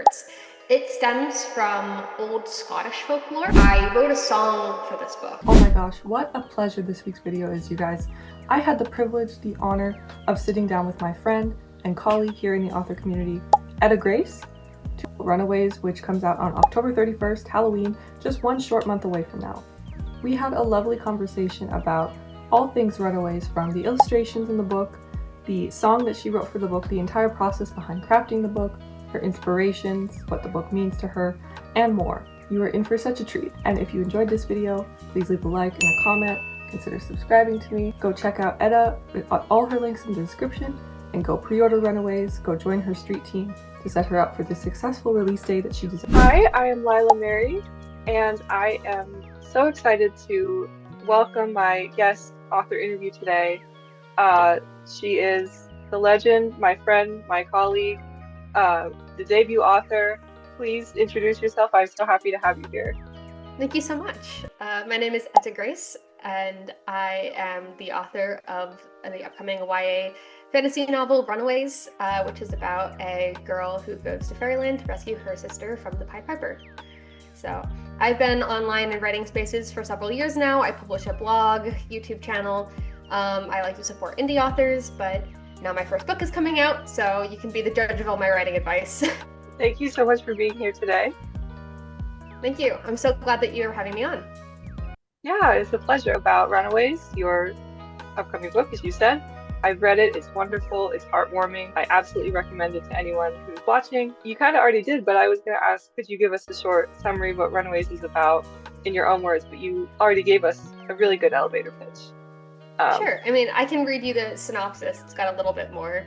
courts. It stems from old Scottish folklore. I wrote a song for this book. Oh my gosh, what a pleasure this week's video is, you guys. I had the privilege, the honor of sitting down with my friend and colleague here in the author community, Etta Grace, to Runaways, which comes out on October 31st, Halloween, just one short month away from now. We had a lovely conversation about all things Runaways, from the illustrations in the book, the song that she wrote for the book, the entire process behind crafting the book, her inspirations, what the book means to her, and more. You are in for such a treat. And if you enjoyed this video, please leave a like and a comment, consider subscribing to me, go check out Etta, all her links in the description, and go pre-order Runaways, go join her street team to set her up for the successful release day that she deserves. Hi, I am Lila Mary, and I am so excited to welcome my guest author interview today. She is the legend, my friend, my colleague, the debut author. Please introduce yourself. I'm so happy to have you here. Thank you so much. My name is Etta Grace, and I am the author of the upcoming YA fantasy novel Runaways, which is about a girl who goes to fairyland to rescue her sister from the Pied Piper. So I've been online in writing spaces for several years now. I publish a blog, YouTube channel. I like to support indie authors, but now my first book is coming out, so you can be the judge of all my writing advice. Thank you so much for being here today. Thank you. I'm so glad that you're having me on. Yeah, it's a pleasure. About Runaways, your upcoming book, as you said. I've read it. It's wonderful. It's heartwarming. I absolutely recommend it to anyone who's watching. You kind of already did, but I was going to ask, could you give us a short summary of what Runaways is about in your own words? But you already gave us a really good elevator pitch. Sure. I mean, I can read you the synopsis. It's got a little bit more.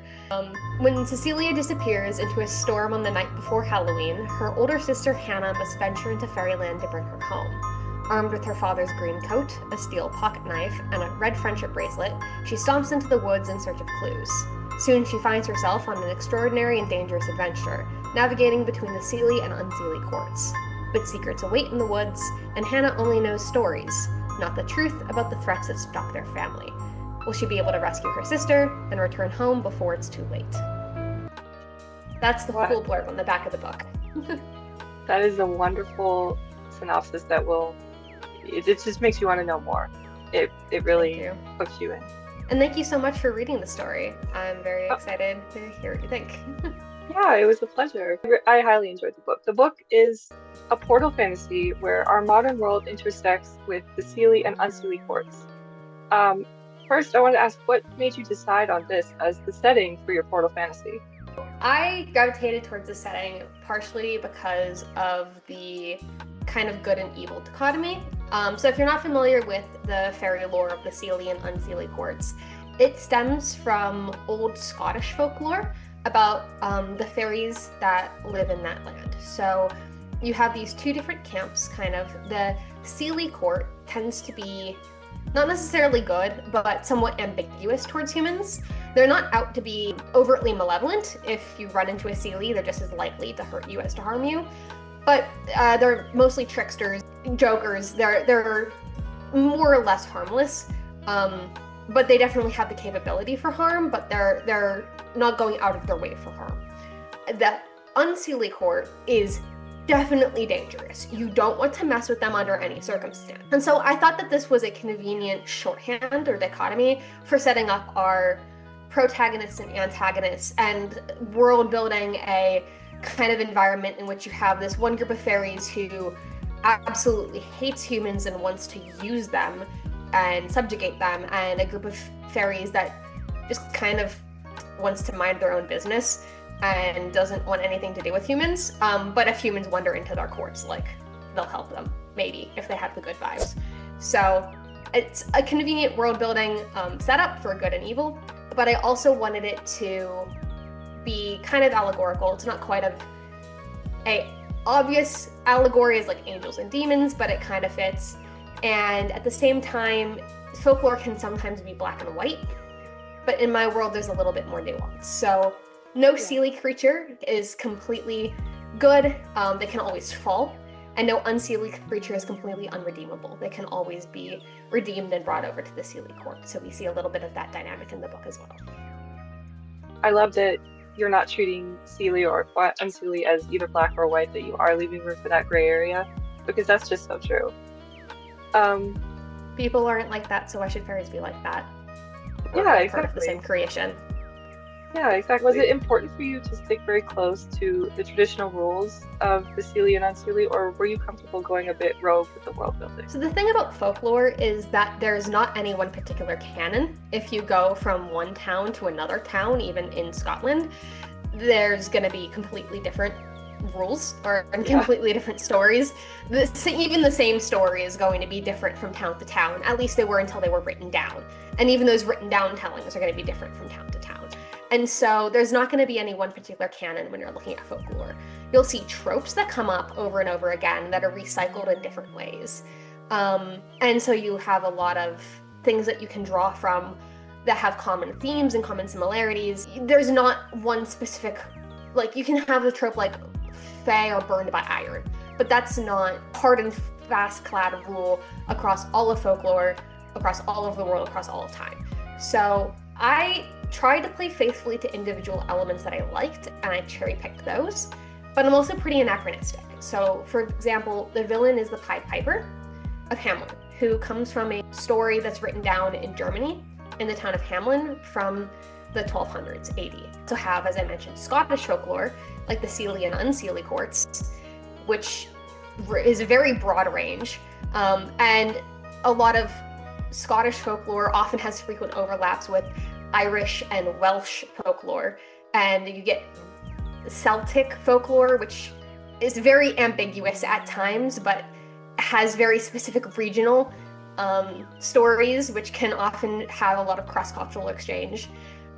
When Cecilia disappears into a storm on the night before Halloween, her older sister Hannah must venture into fairyland to bring her home. Armed with her father's green coat, a steel pocket knife, and a red friendship bracelet, she stomps into the woods in search of clues. Soon she finds herself on an extraordinary and dangerous adventure, navigating between the Seelie and Unseelie courts. But secrets await in the woods, and Hannah only knows stories, not the truth about the threats that stalk their family. Will she be able to rescue her sister and return home before it's too late? That's the full blurb on the back of the book. That is a wonderful synopsis that it just makes you want to know more. It really hooks you in. And thank you so much for reading the story. I'm very excited to hear what you think. Yeah, it was a pleasure. I highly enjoyed the book. The book is a portal fantasy where our modern world intersects with the Seelie and Unseelie courts. First, I want to ask, what made you decide on this as the setting for your portal fantasy? I gravitated towards the setting partially because of the kind of good and evil dichotomy. So if you're not familiar with the fairy lore of the Seelie and Unseelie courts, it stems from old Scottish folklore about the fairies that live in that land. So you have these two different camps, kind of. The Seelie court tends to be not necessarily good, but somewhat ambiguous towards humans. They're not out to be overtly malevolent. If you run into a Seelie, they're just as likely to hurt you as to harm you. But they're mostly tricksters, jokers. They're more or less harmless. But they definitely have the capability for harm, but they're not going out of their way for harm. The Unseelie court is definitely dangerous. You don't want to mess with them under any circumstance. And so I thought that this was a convenient shorthand or dichotomy for setting up our protagonists and antagonists and world building a kind of environment in which you have this one group of fairies who absolutely hates humans and wants to use them and subjugate them, and a group of fairies that just kind of wants to mind their own business and doesn't want anything to do with humans. But if humans wander into their courts, like, they'll help them, maybe, if they have the good vibes. So it's a convenient world building setup for good and evil, but I also wanted it to be kind of allegorical. It's not quite a obvious allegory as like angels and demons, but it kind of fits. And at the same time, folklore can sometimes be black and white, but in my world, there's a little bit more nuance. So no Seelie creature is completely good. They can always fall. And no Unseelie creature is completely unredeemable. They can always be redeemed and brought over to the Seelie court. So we see a little bit of that dynamic in the book as well. I loved it. you're not treating Celie or Unseelie as either black or white, that you are leaving room for that gray area, because that's just so true. People aren't like that, so why should fairies be like that? Yeah, We're exactly. part of the same creation. Yeah, exactly. Was it important for you to stick very close to the traditional rules of the Celie and Unseelie, or were you comfortable going a bit rogue with the world building? So the thing about folklore is that there's not any one particular canon. If you go from one town to another town, even in Scotland, there's going to be completely different rules and completely different stories. Even the same story is going to be different from town to town. At least they were until they were written down. And even those written down tellings are going to be different from town to town. And so there's not going to be any one particular canon when you're looking at folklore. You'll see tropes that come up over and over again that are recycled in different ways. And so you have a lot of things that you can draw from that have common themes and common similarities. There's not one specific, like you can have the trope like Fae are burned by iron, but that's not hard and fast clad rule across all of folklore, across all of the world, across all of time. So I tried to play faithfully to individual elements that I liked, and I cherry-picked those, but I'm also pretty anachronistic. So, for example, the villain is the Pied Piper of Hamelin, who comes from a story that's written down in Germany, in the town of Hamelin, from the 1200s AD. So have, as I mentioned, Scottish folklore, like the Celie and Unseelie courts, which is a very broad range, and a lot of Scottish folklore often has frequent overlaps with Irish and Welsh folklore, and you get Celtic folklore, which is very ambiguous at times, but has very specific regional stories, which can often have a lot of cross-cultural exchange.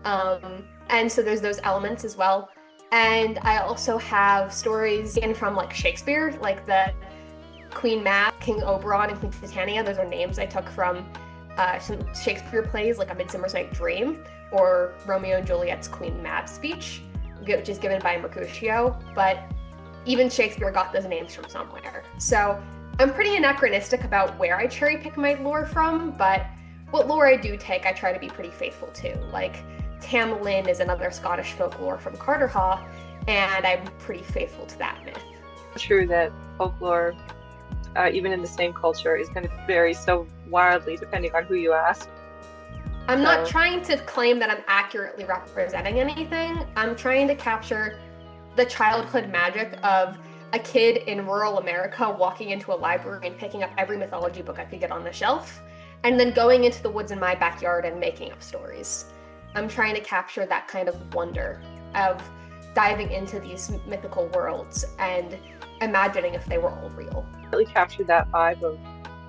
And so there's those elements as well. And I also have stories in from like Shakespeare, like the Queen Mab, King Oberon, and Queen Titania. Those are names I took from some Shakespeare plays, like A Midsummer's Night Dream, or Romeo and Juliet's Queen Mab speech, which is given by Mercutio. But even Shakespeare got those names from somewhere. So I'm pretty anachronistic about where I cherry pick my lore from, but what lore I do take, I try to be pretty faithful to. Like Tamerlane is another Scottish folklore from Carterhaugh, and I'm pretty faithful to that myth. It's true that folklore, even in the same culture, is going to vary so wildly depending on who you ask. I'm not trying to claim that I'm accurately representing anything. I'm trying to capture the childhood magic of a kid in rural America walking into a library and picking up every mythology book I could get on the shelf, and then going into the woods in my backyard and making up stories. I'm trying to capture that kind of wonder of diving into these mythical worlds and imagining if they were all real. Really captured that vibe of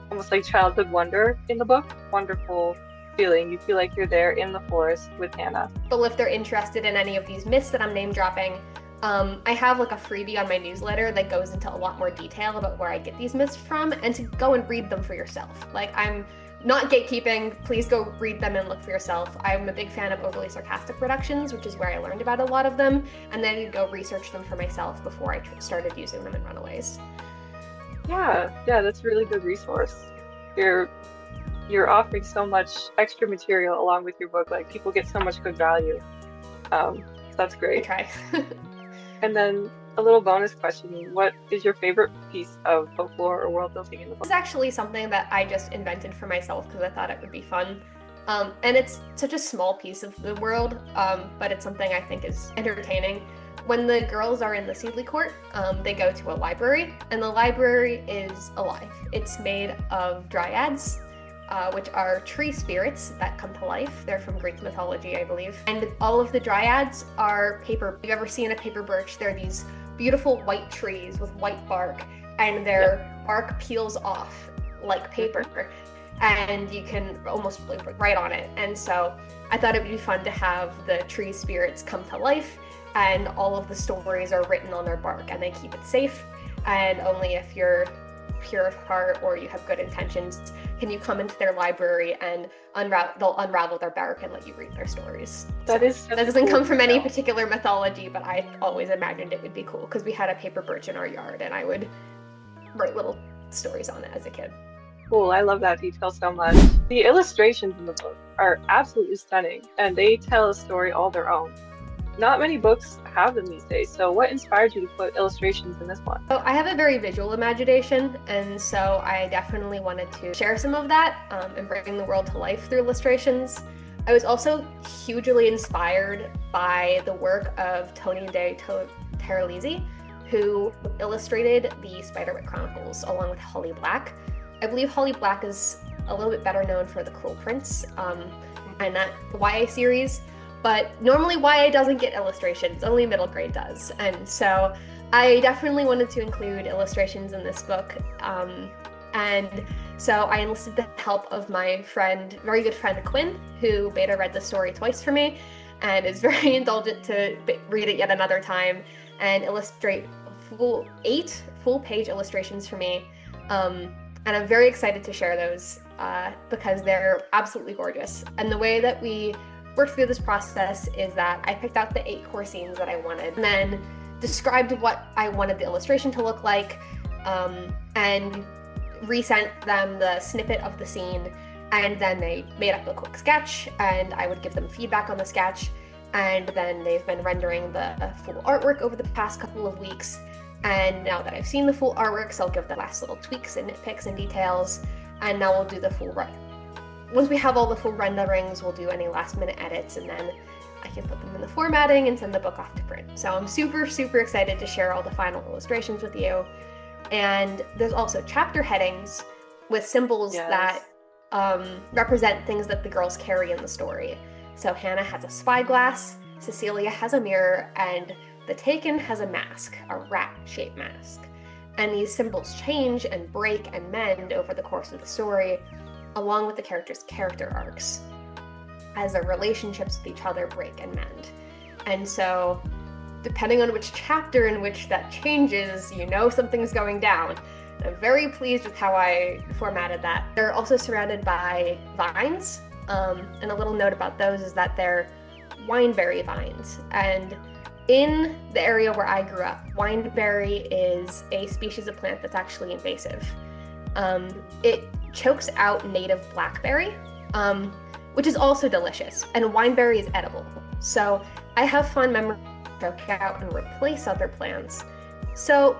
almost like childhood wonder in the book. Wonderful feeling. You feel like you're there in the forest with Hannah. But if they're interested in any of these myths that I'm name dropping, I have like a freebie on my newsletter that goes into a lot more detail about where I get these myths from, and to go and read them for yourself. Like, I'm not gatekeeping, please go read them and look for yourself. I'm a big fan of overly sarcastic productions, which is where I learned about a lot of them, and then I'd go research them for myself before I started using them in Runaways. Yeah, that's a really good resource. You're offering so much extra material along with your book. Like, people get so much good value. So that's great. Okay. And then a little bonus question: what is your favorite piece of folklore or world building in the book? It's actually something that I just invented for myself because I thought it would be fun. And it's such a small piece of the world, but it's something I think is entertaining. When the girls are in the Celie court, they go to a library, and the library is alive. It's made of dryads, which are tree spirits that come to life. They're from Greek mythology, I believe. And all of the dryads are paper. If you've ever seen a paper birch, they're these beautiful white trees with white bark, and their bark peels off like paper, and you can almost write on it. And so I thought it would be fun to have the tree spirits come to life, and all of the stories are written on their bark, and they keep it safe. And only if you're pure of heart or you have good intentions can you come into their library, and they'll unravel their bark and let you read their stories. That doesn't come from any particular mythology, but I always imagined it would be cool because we had a paper birch in our yard, and I would write little stories on it as a kid. Cool, I love that detail so much. The illustrations in the book are absolutely stunning, and they tell a story all their own. Not many books have them these days. So what inspired you to put illustrations in this one? So I have a very visual imagination, and so I definitely wanted to share some of that and bring the world to life through illustrations. I was also hugely inspired by the work of Tony de Terlizzi, who illustrated the Spiderwick Chronicles along with Holly Black. I believe Holly Black is a little bit better known for the Cruel Prince and that YA series, but normally YA doesn't get illustrations, only middle grade does. And so I definitely wanted to include illustrations in this book. And so I enlisted the help of my friend, very good friend Quinn, who beta read the story twice for me and is very indulgent to read it yet another time and illustrate eight full-page illustrations for me. And I'm very excited to share those because they're absolutely gorgeous. And the way that we worked through this process is that I picked out the 8 core scenes that I wanted and then described what I wanted the illustration to look like and resent them the snippet of the scene, and then they made up a quick sketch and I would give them feedback on the sketch, and then they've been rendering the full artwork over the past couple of weeks. And now that I've seen the full artworks, I'll give the last little tweaks and nitpicks and details, and now we'll do the full run. Once we have all the full renderings, we'll do any last minute edits, and then I can put them in the formatting and send the book off to print. So I'm super, super excited to share all the final illustrations with you. And there's also chapter headings with symbols that represent things that the girls carry in the story. So Hannah has a spyglass, Cecilia has a mirror, and the Taken has a mask, a rat-shaped mask. And these symbols change and break and mend over the course of the story, along with the characters' character arcs, as their relationships with each other break and mend. And so, depending on which chapter in which that changes, you know something's going down. I'm very pleased with how I formatted that. They're also surrounded by vines, and a little note about those is that they're wineberry vines. And in the area where I grew up, wineberry is a species of plant that's actually invasive. It chokes out native blackberry, which is also delicious, and wineberry is edible. So I have fond memories of choke out and replace other plants. So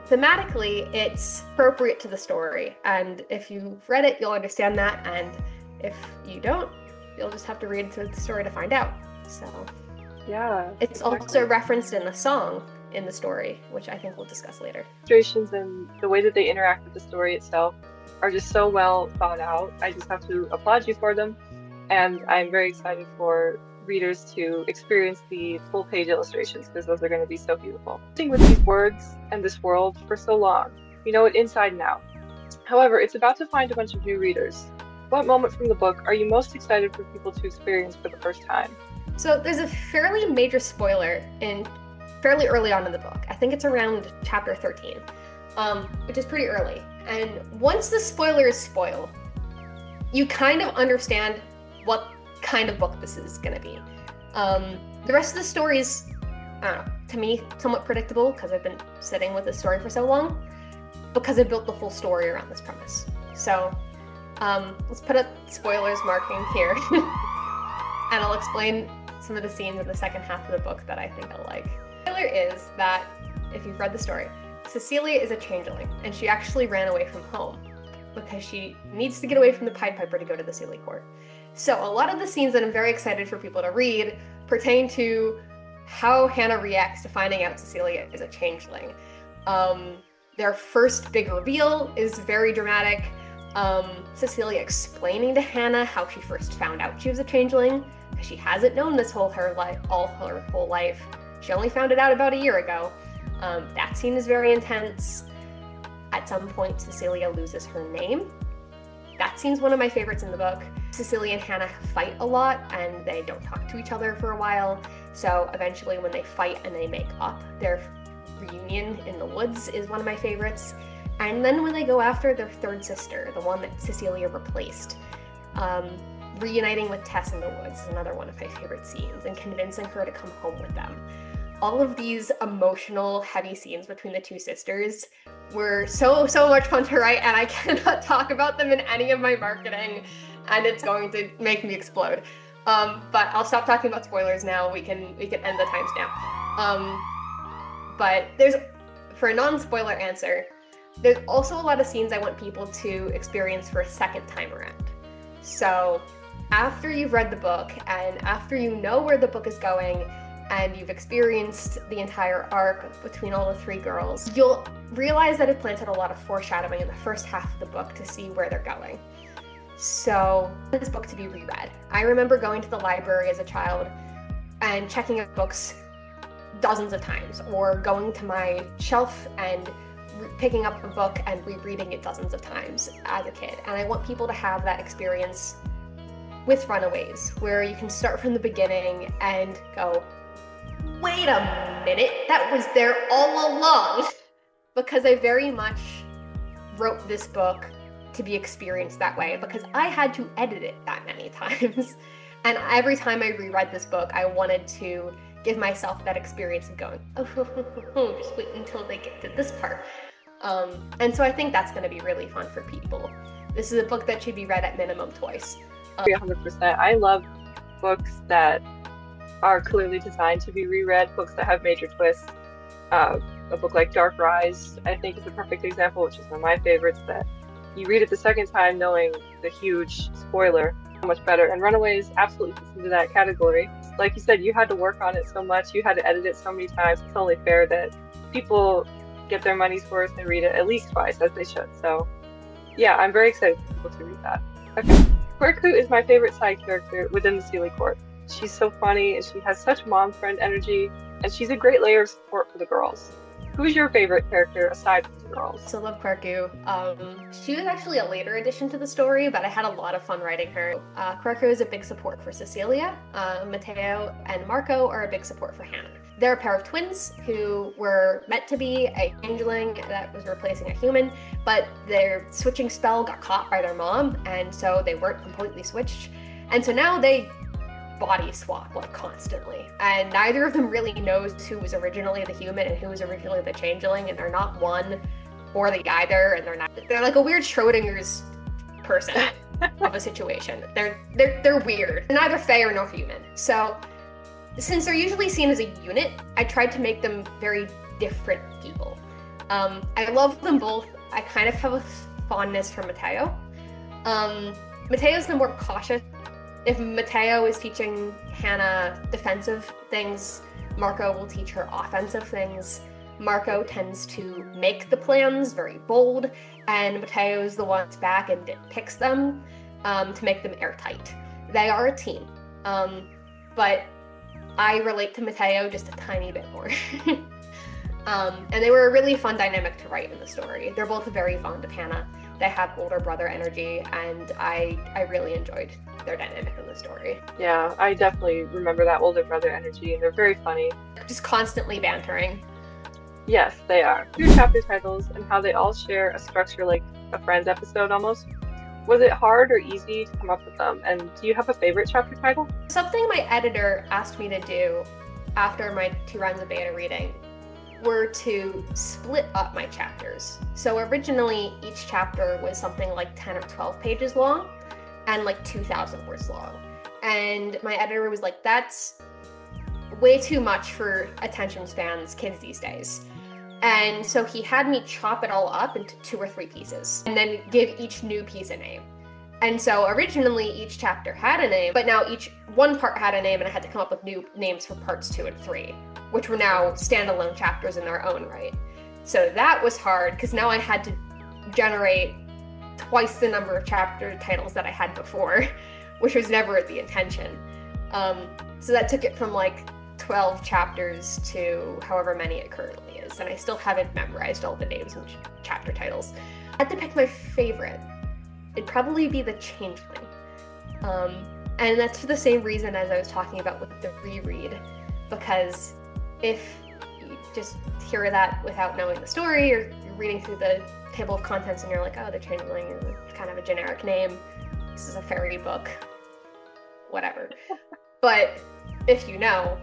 thematically, it's appropriate to the story, and if you've read it, you'll understand that, and if you don't, you'll just have to read through the story to find out. So yeah, it's also referenced in the song in the story, which I think we'll discuss later. Illustrations and the way that they interact with the story itself are just so well thought out. I just have to applaud you for them, and I'm very excited for readers to experience the full page illustrations because those are going to be so beautiful. Sitting with these words and this world for so long, you know it inside and out. However, it's about to find a bunch of new readers. What moment from the book are you most excited for people to experience for the first time? So there's a fairly major spoiler in fairly early on in the book. I think it's around chapter 13, which is pretty early. And once the spoilers spoil, you kind of understand what kind of book this is going to be. The rest of the story is, I don't know, to me, somewhat predictable because I've been sitting with this story for so long, because I built the full story around this premise. So let's put a spoilers marking here, and I'll explain some of the scenes in the second half of the book that I think I'll like. The spoiler is that, if you've read the story, Cecilia is a changeling, and she actually ran away from home because she needs to get away from the Pied Piper to go to the Seelie Court. So a lot of the scenes that I'm very excited for people to read pertain to how Hannah reacts to finding out Cecilia is a changeling. Their first big reveal is very dramatic. Cecilia explaining to Hannah how she first found out she was a changeling, because she hasn't known this all her whole life. She only found it out about a year ago. That scene is very intense. At some point, Cecilia loses her name. That scene's one of my favorites in the book. Cecilia and Hannah fight a lot, and they don't talk to each other for a while. So eventually, when they fight and they make up, their reunion in the woods is one of my favorites. And then when they go after their third sister, the one that Cecilia replaced, reuniting with Tess in the woods is another one of my favorite scenes, and convincing her to come home with them. All of these emotional, heavy scenes between the two sisters were so much fun to write, and I cannot talk about them in any of my marketing, and it's going to make me explode. But I'll stop talking about spoilers now. We can end the timestamp. But for a non-spoiler answer, there's also a lot of scenes I want people to experience for a second time around. So after you've read the book and after you know where the book is going and you've experienced the entire arc between all the three girls, you'll realize that it planted a lot of foreshadowing in the first half of the book to see where they're going. So this book to be reread. I remember going to the library as a child and checking out books dozens of times, or going to my shelf and picking up a book and rereading it dozens of times as a kid. And I want people to have that experience with Runaways, where you can start from the beginning and go, wait a minute, that was there all along. Because I very much wrote this book to be experienced that way, because I had to edit it that many times. And every time I reread this book, I wanted to give myself that experience of going, oh, just wait until they get to this part. And so I think that's going to be really fun for people. This is a book that should be read at minimum twice. 100%. I love books that are clearly designed to be reread, books that have major twists. A book like Dark Rise, I think, is a perfect example, which is one of my favorites, that you read it the second time knowing the huge spoiler, so much better. And Runaways absolutely fits into that category. Like you said, you had to work on it so much, you had to edit it so many times. It's only fair that people get their money's worth and read it at least twice, as they should. So yeah, I'm very excited for people to read that. Okay. Quirku is my favorite side character within the Seelie Court. She's so funny and she has such mom friend energy, and she's a great layer of support for the girls. Who's your favorite character aside from the girls? So love Quirku. She was actually a later addition to the story, but I had a lot of fun writing her. Quirku is a big support for Cecilia. Mateo and Marco are a big support for Hannah. They're a pair of twins who were meant to be a changeling that was replacing a human, but their switching spell got caught by their mom, and so they weren't completely switched. And so now they body swap like constantly, and neither of them really knows who was originally the human and who was originally the changeling, and they're not one or the either, and they're like a weird Schrodinger's person of a situation. They're weird. They're neither fae nor human. So since they're usually seen as a unit, I tried to make them very different people. I love them both. I kind of have a fondness for Mateo. Mateo's the more cautious. If Mateo is teaching Hannah defensive things, Marco will teach her offensive things. Marco tends to make the plans very bold, and Mateo is the one that's back and picks them to make them airtight. They are a team, but I relate to Mateo just a tiny bit more. And they were a really fun dynamic to write in the story. They're both very fond of Hannah. They have older brother energy, and I really enjoyed their dynamic in the story. Yeah, I definitely remember that older brother energy, and they're very funny. Just constantly bantering. Yes, they are. Your chapter titles and how they all share a structure like a Friends episode almost. Was it hard or easy to come up with them? And do you have a favorite chapter title? Something my editor asked me to do after my 2 rounds of beta reading were to split up my chapters. So originally each chapter was something like 10 or 12 pages long and like 2,000 words long. And my editor was like, that's way too much for attention spans kids these days. And so he had me chop it all up into 2 or 3 pieces and then give each new piece a name. And so originally each chapter had a name, but now one part had a name, and I had to come up with new names for parts 2 and 3, which were now standalone chapters in their own right. So that was hard because now I had to generate twice the number of chapter titles that I had before, which was never the intention. So that took it from like 12 chapters to however many it currently is, and I still haven't memorized all the names and chapter titles. I had to pick my favorite. It'd probably be the Changeling. And that's for the same reason as I was talking about with the reread, because if you just hear that without knowing the story, or you're reading through the table of contents and you're like, oh, the Changeling is kind of a generic name, this is a fairy book, whatever. But if you know,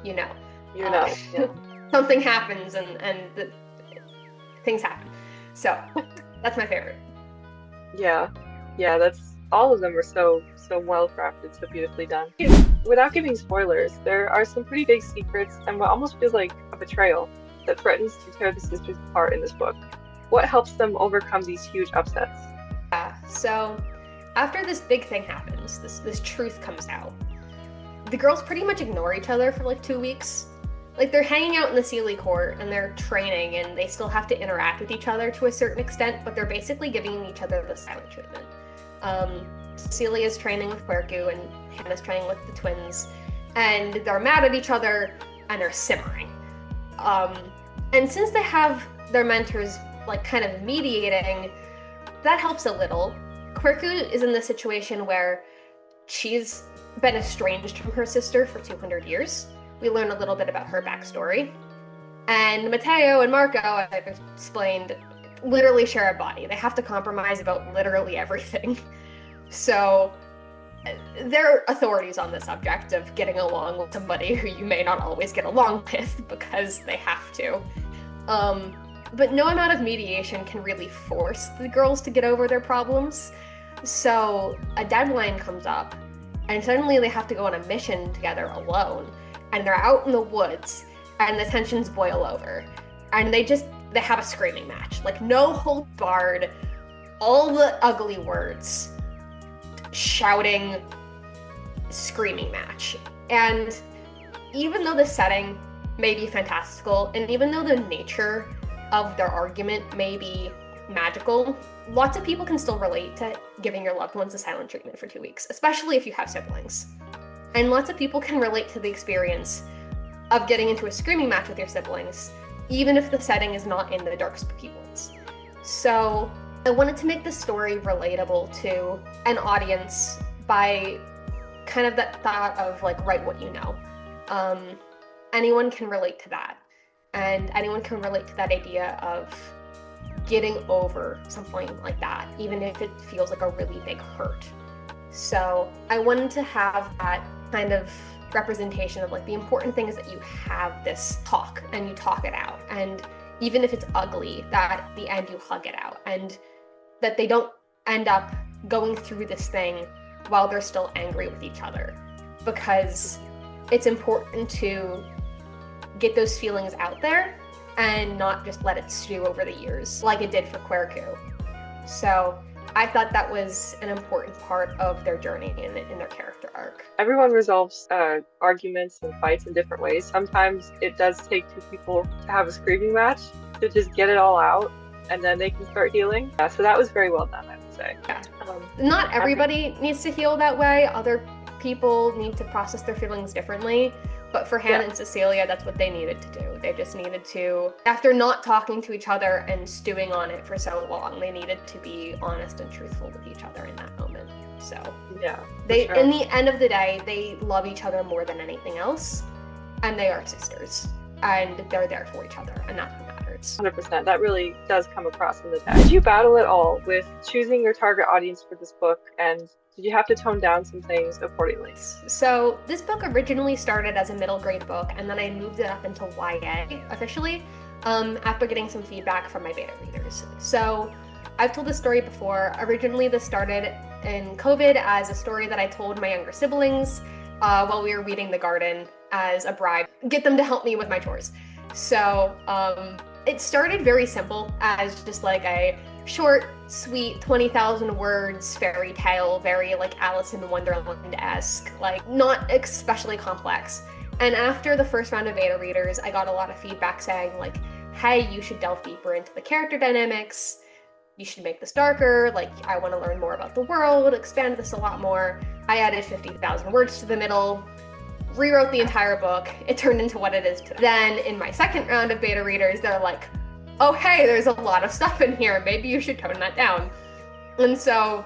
you know. You know. Yeah. Something happens and things happen. So that's my favorite. Yeah, that's all of them are so well crafted, so beautifully done. Without giving spoilers, there are some pretty big secrets and what almost feels like a betrayal that threatens to tear the sisters apart in this book. What helps them overcome these huge upsets? Yeah, so after this big thing happens, this truth comes out, the girls pretty much ignore each other for like 2 weeks. Like, they're hanging out in the Sealy court and they're training and they still have to interact with each other to a certain extent, but they're basically giving each other the silent treatment. Celia's training with Quercu and Hannah's training with the twins, and they're mad at each other and they're simmering. And since they have their mentors like kind of mediating, that helps a little. Quercu is in the situation where she's been estranged from her sister for 200 years. We learn a little bit about her backstory. And Matteo and Marco, as I've explained, literally share a body. They have to compromise about literally everything. So they're authorities on the subject of getting along with somebody who you may not always get along with because they have to. But no amount of mediation can really force the girls to get over their problems. So a deadline comes up and suddenly they have to go on a mission together alone. And they're out in the woods and the tensions boil over. And they have a screaming match. Like, no holds barred, all the ugly words, shouting, screaming match. And even though the setting may be fantastical, and even though the nature of their argument may be magical, lots of people can still relate to giving your loved ones a silent treatment for 2 weeks, especially if you have siblings. And lots of people can relate to the experience of getting into a screaming match with your siblings, even if the setting is not in the dark spooky woods. So I wanted to make the story relatable to an audience by kind of that thought of like, write what you know. Anyone can relate to that. And anyone can relate to that idea of getting over something like that, even if it feels like a really big hurt. So I wanted to have that kind of representation of like, the important thing is that you have this talk and you talk it out. And even if it's ugly, that at the end you hug it out, and that they don't end up going through this thing while they're still angry with each other, because it's important to get those feelings out there and not just let it stew over the years like it did for Quercu. So I thought that was an important part of their journey in their character arc. Everyone resolves arguments and fights in different ways. Sometimes it does take two people to have a screaming match to just get it all out, and then they can start healing. Yeah, so that was very well done, I would say. Yeah. Not everybody needs to heal that way. Other people need to process their feelings differently. But for Hannah and Cecilia, that's what they needed to do. They just needed to, after not talking to each other and stewing on it for so long, they needed to be honest and truthful with each other in that moment. So yeah, they, in the end of the day, they love each other more than anything else, and they are sisters, and they're there for each other, and that's what matters. 100%. That really does come across in the text. Did you battle at all with choosing your target audience for this book, and did you have to tone down some things accordingly? So this book originally started as a middle grade book, and then I moved it up into YA officially after getting some feedback from my beta readers. So I've told this story before. Originally this started in COVID as a story that I told my younger siblings while we were weeding the garden as a bribe, get them to help me with my chores. So it started very simple as just like a short, sweet, 20,000 words fairy tale, very like Alice in Wonderland-esque, like not especially complex. And after the first round of beta readers, I got a lot of feedback saying like, hey, you should delve deeper into the character dynamics, you should make this darker, like I want to learn more about the world, expand this a lot more. I added 50,000 words to the middle, rewrote the entire book, it turned into what it is today. Then in my second round of beta readers, they're like, oh hey, there's a lot of stuff in here, maybe you should tone that down. And so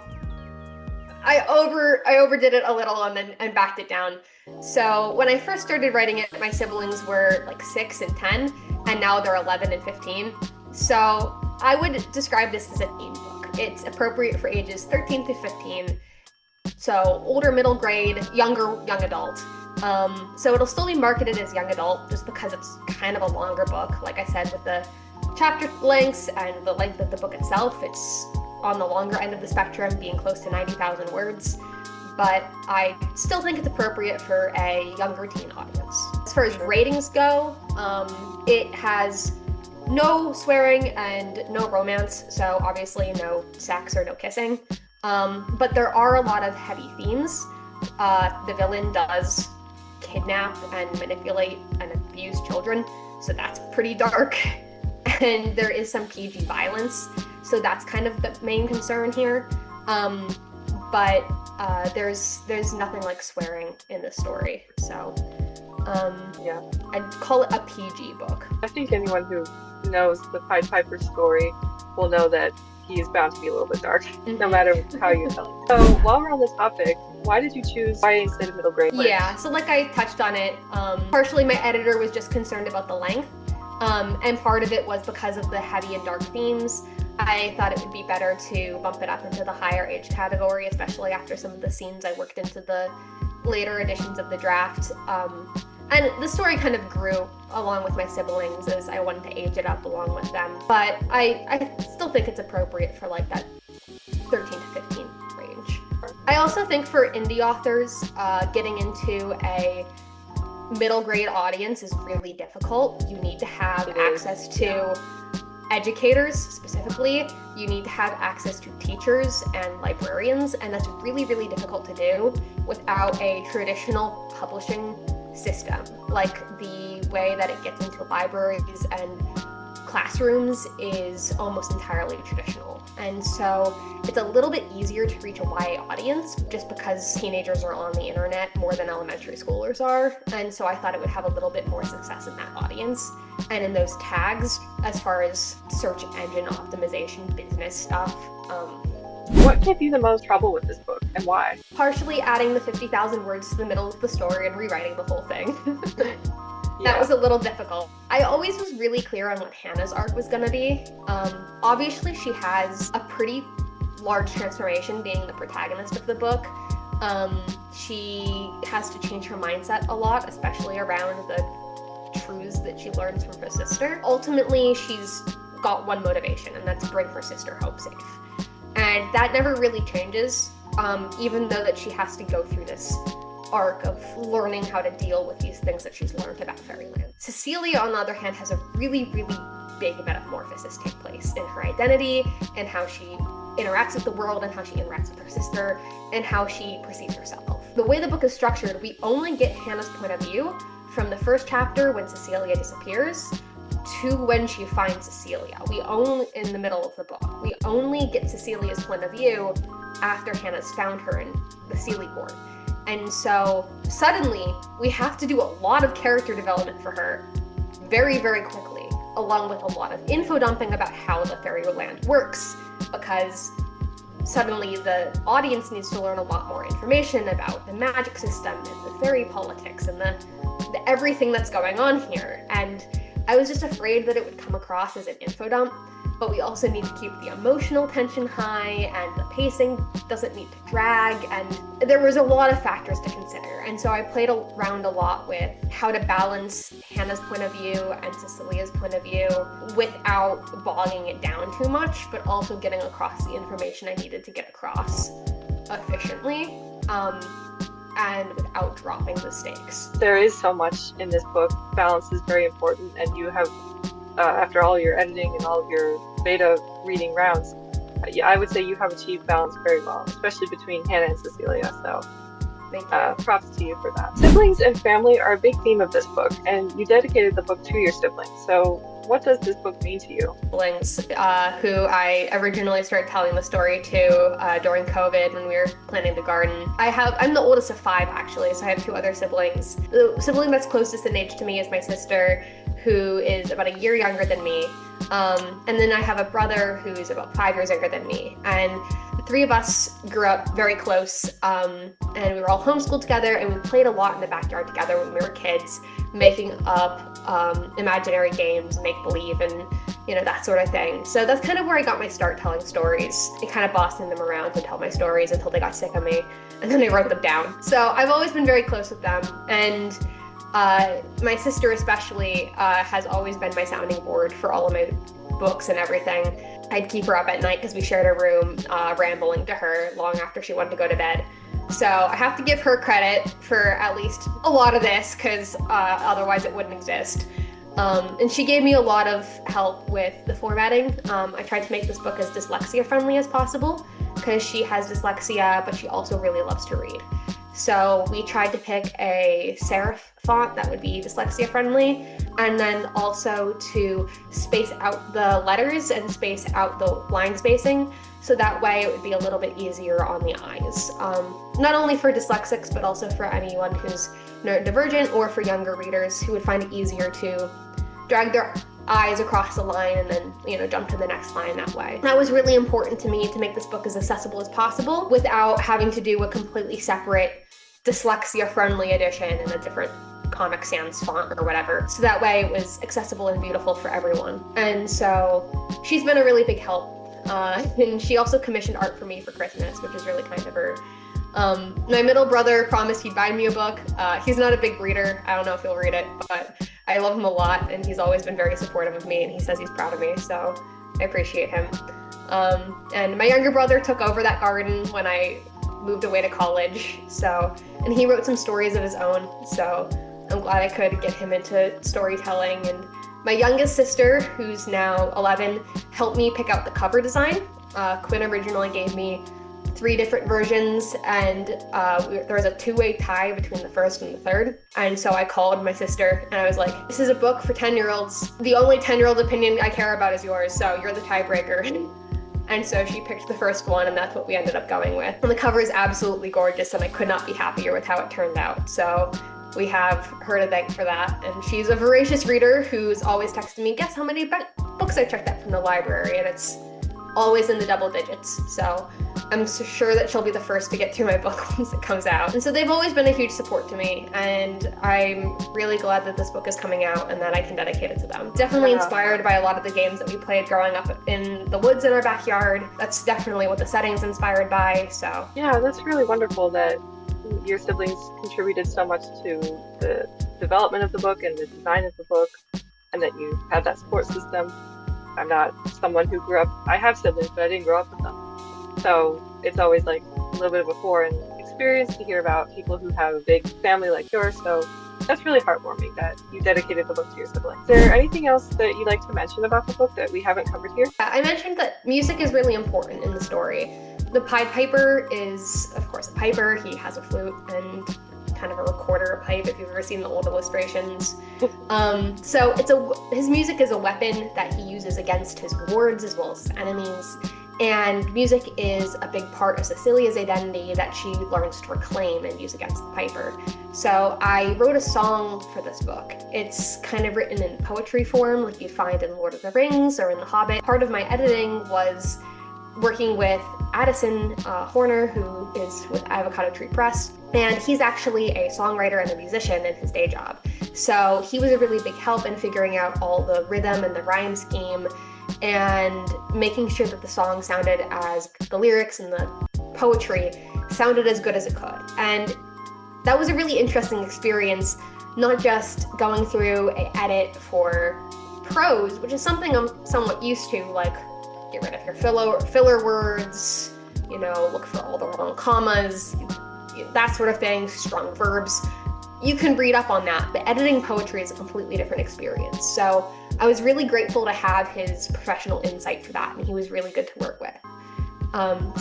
I overdid it a little and backed it down. So when I first started writing it, my siblings were like 6 and 10, and now they're 11 and 15. So I would describe this as a teen book. It's appropriate for ages 13 to 15. So older middle grade, younger young adult. So it'll still be marketed as young adult just because it's kind of a longer book. Like I said, with the chapter lengths and the length of the book itself, it's on the longer end of the spectrum, being close to 90,000 words, but I still think it's appropriate for a younger teen audience. As far as ratings go, it has no swearing and no romance, so obviously no sex or no kissing, but there are a lot of heavy themes. The villain does kidnap and manipulate and abuse children, so that's pretty dark. And there is some PG violence, so that's kind of the main concern here. But there's nothing like swearing in the story, so yeah, I'd call it a PG book. I think anyone who knows the Pied Piper story will know that he is bound to be a little bit dark, no matter how you tell it. So while we're on this topic, why did you choose YA instead of middle grade? Yeah, so like I touched on it, partially my editor was just concerned about the length, and part of it was because of the heavy and dark themes. I thought it would be better to bump it up into the higher age category, especially after some of the scenes I worked into the later editions of the draft. And the story kind of grew along with my siblings as I wanted to age it up along with them. But I still think it's appropriate for like that 13 to 15 range. I also think for indie authors, getting into a middle grade audience is really difficult. You need to have access to educators specifically. You need to have access to teachers and librarians, and that's really, really difficult to do without a traditional publishing system. Like the way that it gets into libraries and classrooms is almost entirely traditional. And so it's a little bit easier to reach a YA audience just because teenagers are on the internet more than elementary schoolers are. And so I thought it would have a little bit more success in that audience and in those tags as far as search engine optimization, business stuff. What gave you the most trouble with this book and why? Partially adding the 50,000 words to the middle of the story and rewriting the whole thing. Yeah. That was a little difficult. I always was really clear on what Hannah's arc was gonna be. Obviously she has a pretty large transformation being the protagonist of the book. She has to change her mindset a lot, especially around the truths that she learns from her sister. Ultimately, she's got one motivation, and that's to bring her sister home safe. And that never really changes, even though that she has to go through this arc of learning how to deal with these things that she's learned about fairyland. Cecilia, on the other hand, has a really, really big metamorphosis take place in her identity and how she interacts with the world and how she interacts with her sister and how she perceives herself. The way the book is structured, we only get Hannah's point of view from the first chapter when Cecilia disappears to when she finds Cecilia. In the middle of the book, we only get Cecilia's point of view after Hannah's found her in the Seelie Court. And so suddenly we have to do a lot of character development for her very, very quickly, along with a lot of info dumping about how the fairyland works, because suddenly the audience needs to learn a lot more information about the magic system and the fairy politics and the everything that's going on here. And I was just afraid that it would come across as an info dump, but we also need to keep the emotional tension high and the pacing doesn't need to drag, and there was a lot of factors to consider. And so I played around a lot with how to balance Hannah's point of view and Cecilia's point of view without bogging it down too much, but also getting across the information I needed to get across efficiently, and without dropping the stakes. There is so much in this book. Balance is very important, and you have, after all your editing and all of your beta reading rounds, I would say you have achieved balance very well, especially between Hannah and Cecilia, so Thank you. props to you for that. Siblings and family are a big theme of this book, and you dedicated the book to your siblings, so what does this book mean to you? Siblings, who I originally started telling the story to during COVID when we were planting the garden. I'm the oldest of 5 actually, so I have 2 other siblings. The sibling that's closest in age to me is my sister, who is about a year younger than me. And then I have a brother who's about 5 years younger than me. And the 3 of us grew up very close, and we were all homeschooled together, and we played a lot in the backyard together when we were kids, making up imaginary games, make-believe, and that sort of thing. So that's kind of where I got my start telling stories and kind of bossing them around to tell my stories until they got sick of me, and then they wrote them down. So I've always been very close with them, and my sister especially has always been my sounding board for all of my books and everything. I'd keep her up at night because we shared a room, rambling to her long after she wanted to go to bed. So I have to give her credit for at least a lot of this, because otherwise it wouldn't exist. And she gave me a lot of help with the formatting. I tried to make this book as dyslexia friendly as possible, because she has dyslexia, but she also really loves to read. So we tried to pick a serif font that would be dyslexia friendly, and then also to space out the letters and space out the line spacing, so that way it would be a little bit easier on the eyes. Not only for dyslexics, but also for anyone who's neurodivergent, or for younger readers who would find it easier to drag their eyes across the line and then, jump to the next line that way. That was really important to me, to make this book as accessible as possible without having to do a completely separate dyslexia-friendly edition in a different Comic Sans font or whatever. So that way it was accessible and beautiful for everyone. And so she's been a really big help. And she also commissioned art for me for Christmas, which is really kind of her. My middle brother promised he'd buy me a book. He's not a big reader. I don't know if he'll read it, but I love him a lot, and he's always been very supportive of me, and he says he's proud of me, so I appreciate him. And my younger brother took over that garden when I moved away to college, and he wrote some stories of his own, so I'm glad I could get him into storytelling. And my youngest sister, who's now 11, helped me pick out the cover design. Quinn originally gave me 3 different versions, and there was a 2-way tie between the first and the third. And so I called my sister and I was like, this is a book for 10-year-olds. The only 10-year-old opinion I care about is yours, so you're the tiebreaker. And so she picked the first one, and that's what we ended up going with. And the cover is absolutely gorgeous, and I could not be happier with how it turned out. So we have her to thank for that. And she's a voracious reader who's always texting me, guess how many books I checked out from the library, and it's always in the double digits. So I'm sure that she'll be the first to get through my book once it comes out. And so they've always been a huge support to me, and I'm really glad that this book is coming out and that I can dedicate it to them. Definitely inspired by a lot of the games that we played growing up in the woods in our backyard. That's definitely what the setting's inspired by, so. Yeah, that's really wonderful that your siblings contributed so much to the development of the book and the design of the book, and that you had that support system. I'm not someone who grew up, I have siblings, but I didn't grow up with them. So it's always like a little bit of a foreign experience to hear about people who have a big family like yours. So that's really heartwarming that you dedicated the book to your siblings. Is there anything else that you'd like to mention about the book that we haven't covered here? I mentioned that music is really important in the story. The Pied Piper is, of course, a piper. He has a flute and kind of a recorder, a pipe, if you've ever seen the old illustrations. So his music is a weapon that he uses against his wards as well as his enemies. And music is a big part of Cecilia's identity that she learns to reclaim and use against the piper. So I wrote a song for this book. It's kind of written in poetry form, like you'd find in Lord of the Rings or in The Hobbit. Part of my editing was working with Addison Horner, who is with Avocado Tree Press, and he's actually a songwriter and a musician in his day job. So he was a really big help in figuring out all the rhythm and the rhyme scheme and making sure that the song sounded as the lyrics and the poetry sounded as good as it could. And that was a really interesting experience, not just going through an edit for prose, which is something I'm somewhat used to, like get rid of your filler words, look for all the wrong commas, that sort of thing, strong verbs. You can read up on that, but editing poetry is a completely different experience. So I was really grateful to have his professional insight for that, and he was really good to work with.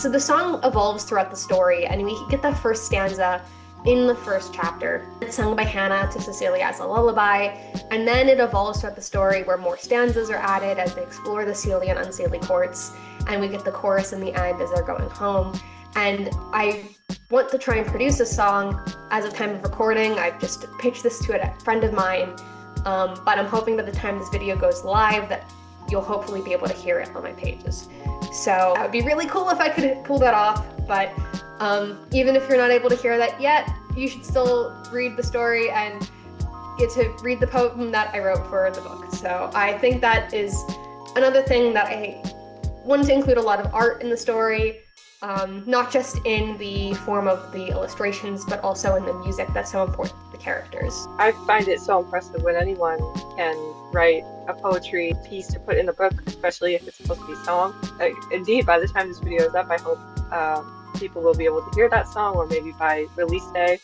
So the song evolves throughout the story, and we get the first stanza in the first chapter. It's sung by Hannah to Cecilia as a lullaby, and then it evolves throughout the story where more stanzas are added as they explore the Seelie and Unseelie courts, and we get the chorus in the end as they're going home. And I want to try and produce a song as of time of recording. I've just pitched this to a friend of mine, but I'm hoping by the time this video goes live that you'll hopefully be able to hear it on my pages. So that would be really cool if I could pull that off, but even if you're not able to hear that yet, you should still read the story and get to read the poem that I wrote for the book. So I think that is another thing that I wanted to include, a lot of art in the story. not just in the form of the illustrations, but also in the music that's so important to the characters. I find it so impressive when anyone can write a poetry piece to put in the book, especially if it's supposed to be a song. Indeed, by the time this video is up, I hope people will be able to hear that song, or maybe by release day.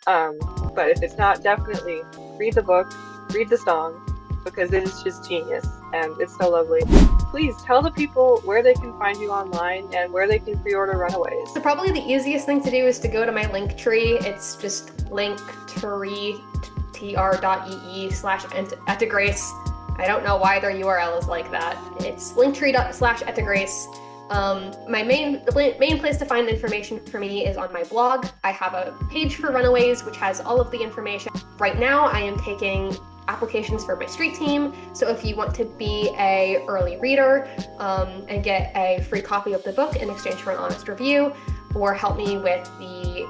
But if it's not, definitely read the book, read the song, because it is just genius and it's so lovely. Please tell the people where they can find you online and where they can pre-order Runaways. So probably the easiest thing to do is to go to my Linktree. It's just linktr.ee/Etta Grace. I don't know why their URL is like that. It's linktree./Etta Grace. The main place to find information for me is on my blog. I have a page for Runaways, which has all of the information. Right now, I am taking applications for my street team. So if you want to be a early reader and get a free copy of the book in exchange for an honest review, or help me with the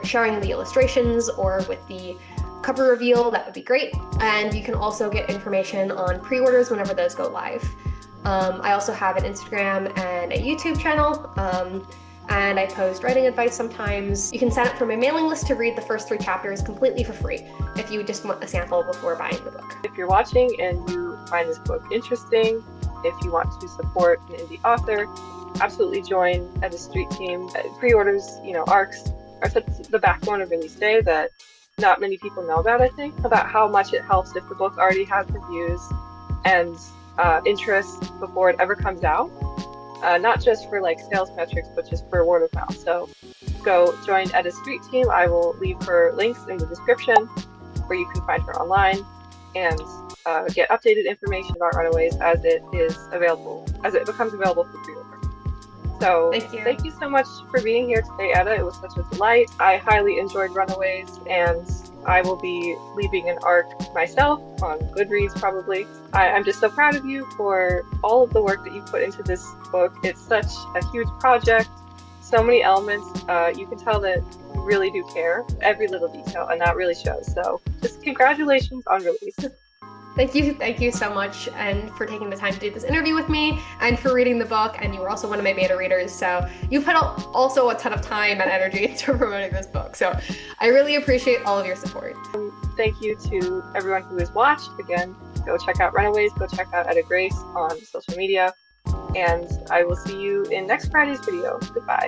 sharing the illustrations or with the cover reveal, that would be great. And you can also get information on pre-orders whenever those go live. I also have an Instagram and a YouTube channel, and I post writing advice sometimes. You can sign up for my mailing list to read the first 3 chapters completely for free if you just want a sample before buying the book. If you're watching and you find this book interesting, if you want to support an indie author, absolutely join at the street team. Pre-orders, arcs are such the backbone of release day that not many people know about, I think, about how much it helps if the book already has reviews and interest before it ever comes out. Not just for sales metrics, but just for word of mouth. So go join Etta's street team. I will leave her links in the description where you can find her online and get updated information about Runaways as it becomes available for pre-order. So thank you so much for being here today, Etta. It was such a delight. I highly enjoyed Runaways, and I will be leaving an arc myself on Goodreads probably. I'm just so proud of you for all of the work that you put into this book. It's such a huge project, so many elements. You can tell that you really do care, every little detail, and that really shows. So just congratulations on release. Thank you so much, and for taking the time to do this interview with me, and for reading the book. And you were also one of my beta readers, so you put also a ton of time and energy into promoting this book. So I really appreciate all of your support. Thank you to everyone who has watched. Again, go check out Runaways, go check out Etta Grace on social media, and I will see you in next Friday's video. Goodbye.